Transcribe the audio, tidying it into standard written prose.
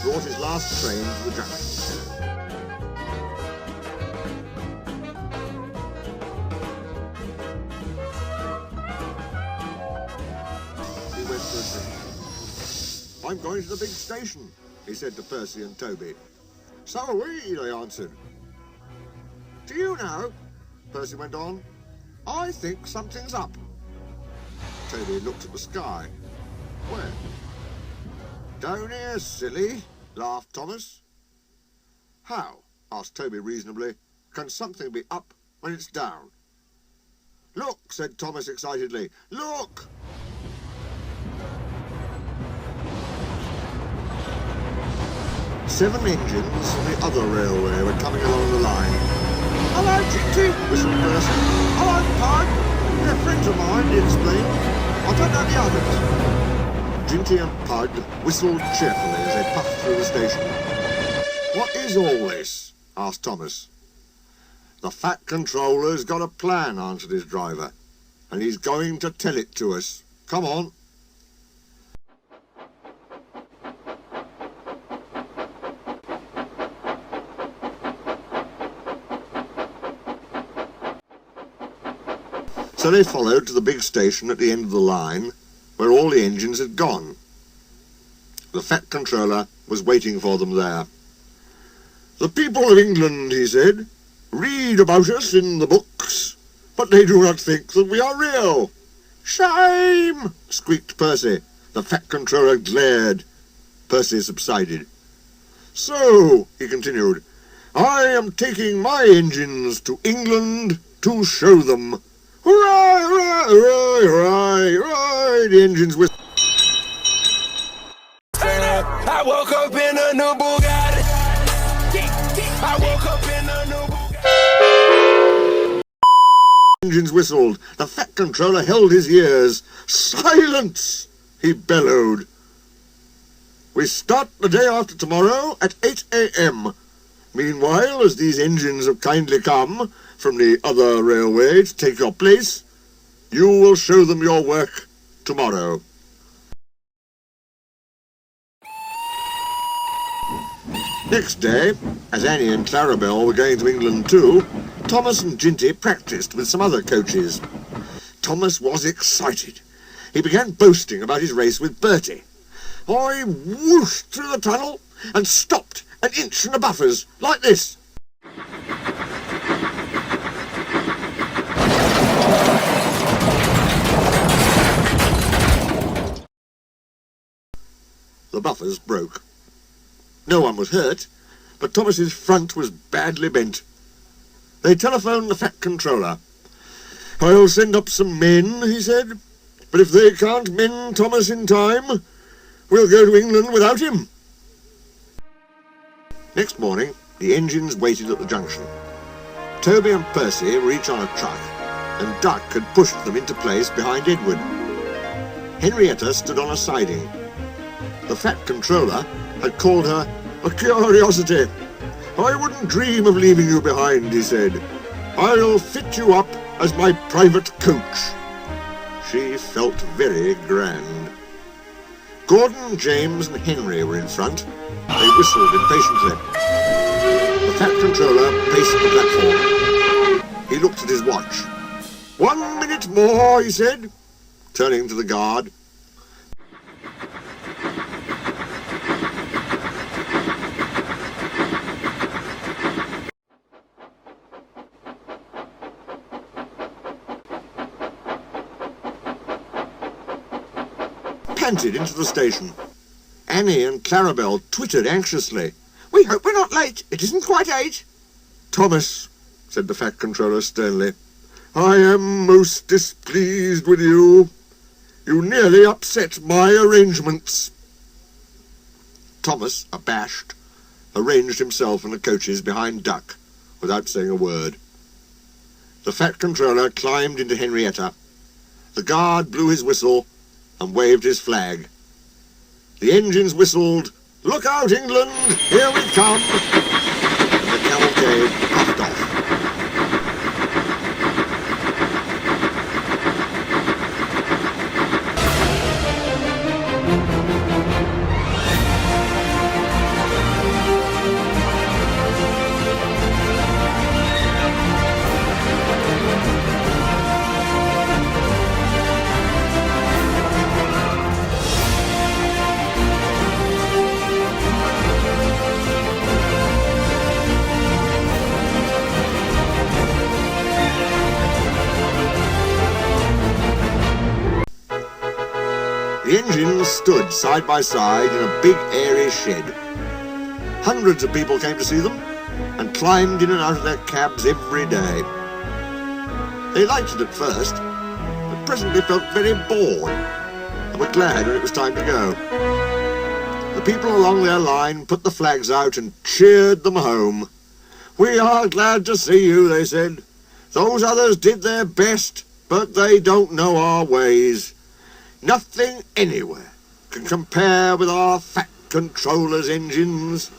brought his last train to the junction. He went for a drink. "I'm going to the big station," he said to Percy and Toby. "So are we," they answered. "Do you know," Percy went on, "I think something's up." Toby looked at the sky. "Where?" "Down here, silly," laughed Thomas. "How?" asked Toby reasonably. "Can something be up when it's down?" "Look," said Thomas excitedly. "Look!" Seven engines from the other railway were coming along the line. "Hello, Ginty," whistled Percy. "Hello, Pug. They're friends of mine," he explained. "I don't know the others." Ginty and Pug whistled cheerfully as they puffed through the station. "What is all this?" asked Thomas. "The Fat Controller's got a plan," answered his driver, "and he's going to tell it to us. Come on." So they followed to the big station at the end of the line, where all the engines had gone. The Fat Controller was waiting for them there. "The people of England," he said, "read about us in the books, but they do not think that we are real." "Shame!" squeaked Percy. The Fat Controller glared. Percy subsided. "So," he continued, "I am taking my engines to England to show them. Hurrah, hurrah, hurrah, hurrah, hurrah!" The engines whistled. I woke up in a new Bugatti. I woke up in a new Bugatti. Engines whistled. The Fat Controller held his ears. "Silence!" he bellowed. "We start the day after tomorrow at 8 a.m. Meanwhile, as these engines have kindly come from the other railway to take your place, you will show them your work tomorrow." Next day, as Annie and Clarabelle were going to England too, Thomas and Ginty practised with some other coaches. Thomas was excited. He began boasting about his race with Bertie. "I whooshed through the tunnel and stopped an inch from the buffers, like this." The buffers broke. No one was hurt, but Thomas's front was badly bent. They telephoned the Fat Controller. "I'll send up some men," he said, "but if they can't mend Thomas in time, we'll go to England without him." Next morning, the engines waited at the junction. Toby and Percy were each on a truck, and Duck had pushed them into place behind Edward. Henrietta stood on a siding. The Fat Controller had called her a curiosity. "I wouldn't dream of leaving you behind," he said. "I'll fit you up as my private coach." She felt very grand. Gordon, James and Henry were in front. They whistled impatiently. The Fat Controller paced the platform. He looked at his watch. "1 minute more," he said, turning to the guard. Panted into the station. Annie and Clarabelle twittered anxiously. "We hope we're not late. It isn't quite 8. "Thomas," said the Fat Controller sternly, "I am most displeased with you. You nearly upset my arrangements." Thomas, abashed, arranged himself and the coaches behind Duck without saying a word. The Fat Controller climbed into Henrietta. The guard blew his whistle and waved his flag. The engines whistled, "Look out, England! Here we come!" And the cavalcade puffed off. all stood side by side in a big airy shed. Hundreds of people came to see them and climbed in and out of their cabs every day. They liked it at first, but presently felt very bored and were glad when it was time to go. The people along their line put the flags out and cheered them home. "We are glad to see you," they said. "Those others did their best, but they don't know our ways. Nothing anywhere can compare with our Fat Controller's engines."